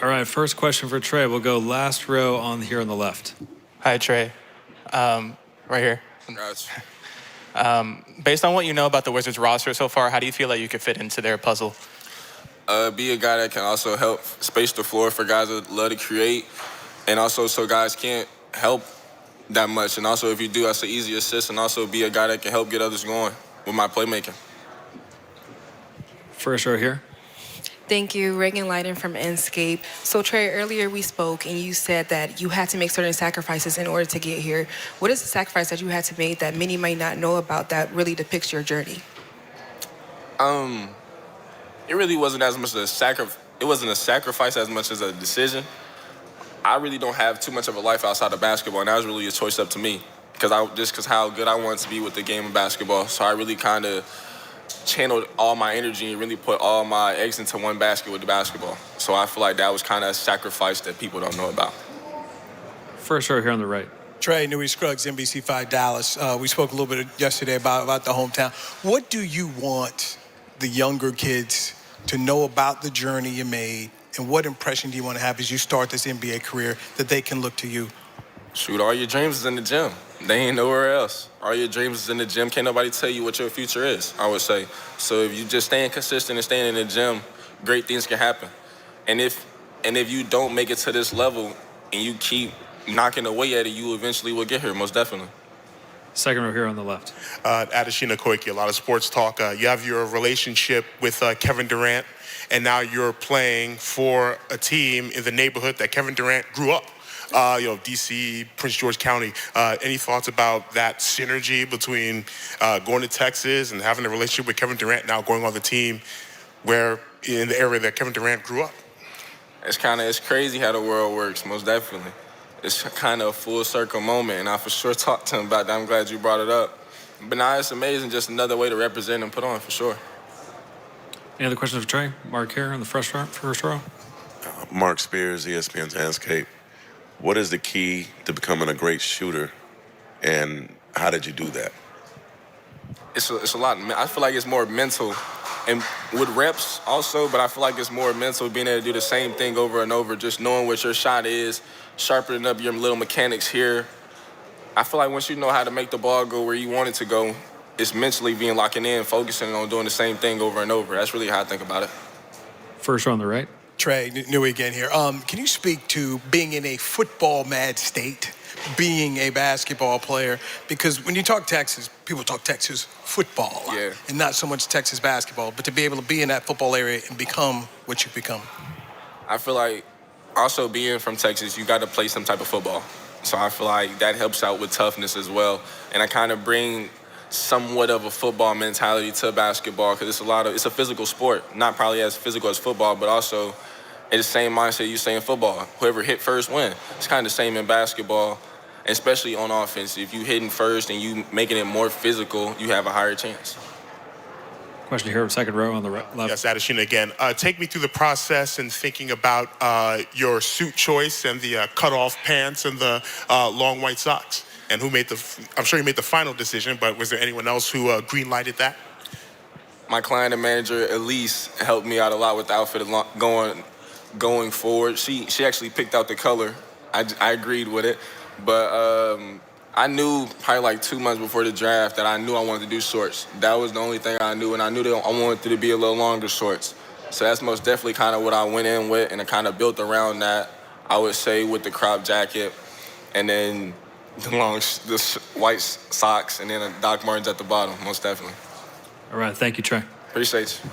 All right, first question for Tre. We'll go last row on here on the left. Hi, Tre. Right here. Gotcha. Based on what you know about the Wizards roster so far, how do you feel like you could fit into their puzzle? Be a guy that can also help space the floor for guys that love to create, and also so guys can't help that much. And also, if you do, that's an easy assist, and also be a guy that can help get others going with my playmaking. First row here. Thank you, Reagan Leiden from Enscape. So Tre, earlier we spoke and you said that you had to make certain sacrifices in order to get here. What is the sacrifice that you had to make that many might not know about that really depicts your journey? It really wasn't as much it wasn't a sacrifice as much as a decision. I really don't have too much of a life outside of basketball, and that was really a choice up to me because how good I wanted to be with the game of basketball. So I really kind of channeled all my energy and really put all my eggs into one basket with the basketball. So I feel like that was kind of a sacrifice that people don't know about. First row here on the right. Tre, Newey Scruggs, NBC5 Dallas. We spoke a little bit yesterday about the hometown. What do you want the younger kids to know about the journey you made, and what impression do you want to have as you start this NBA career that they can look to you? Shoot, all your dreams is in the gym. They ain't nowhere else. All your dreams is in the gym. Can't nobody tell you what your future is, I would say. So if you just staying consistent and staying in the gym, great things can happen. And if you don't make it to this level and you keep knocking away at it, you eventually will get here, most definitely. Second row here on the left. Adesina Koike, a lot of sports talk. You have your relationship with Kevin Durant, and now you're playing for a team in the neighborhood that Kevin Durant grew up. D.C., Prince George County. Any thoughts about that synergy between going to Texas and having a relationship with Kevin Durant, now going on the team where in the area that Kevin Durant grew up? It's crazy how the world works, most definitely. It's kind of a full circle moment, and I for sure talked to him about that. I'm glad you brought it up. But now it's amazing, just another way to represent and put on, for sure. Any other questions for Tre? Mark here on the first row. Mark Spears, ESPN's Landscape. What is the key to becoming a great shooter, and how did you do that? It's a lot. I feel like it's more mental, and with reps also, but I feel like it's more mental, being able to do the same thing over and over, just knowing what your shot is, sharpening up your little mechanics here. I feel like once you know how to make the ball go where you want it to go, it's mentally being locking in, focusing on doing the same thing over and over. That's really how I think about it. First row on the right. Tre, Newey again here. Can you speak to being in a football-mad state, being a basketball player? Because when you talk Texas, people talk Texas football, Yeah. and not so much Texas basketball. But to be able to be in that football area and become what you've become. I feel like also being from Texas, you got to play some type of football. So I feel like that helps out with toughness as well. And I kind of bring somewhat of a football mentality to basketball because it's a physical sport, not probably as physical as football, but also in the same mindset you say in football. Whoever hit first win. It's kind of the same in basketball, especially on offense. If you hitting first and you making it more physical, you have a higher chance. Question here, second row on the left. Yes, Adesina again. Take me through the process and thinking about your suit choice and the cutoff pants and the long white socks. And I'm sure you made the final decision, but was there anyone else who green-lighted that? My client and manager, Elise, helped me out a lot with the outfit going forward. She actually picked out the color. I agreed with it. But I knew probably like 2 months before the draft that I knew I wanted to do shorts. That was the only thing I knew, and I knew that I wanted it to be a little longer shorts. So that's most definitely kind of what I went in with, and I kind of built around that, I would say, with the crop jacket, and then the white socks, and then Doc Martens at the bottom, most definitely. All right, thank you, Tre. Appreciate you.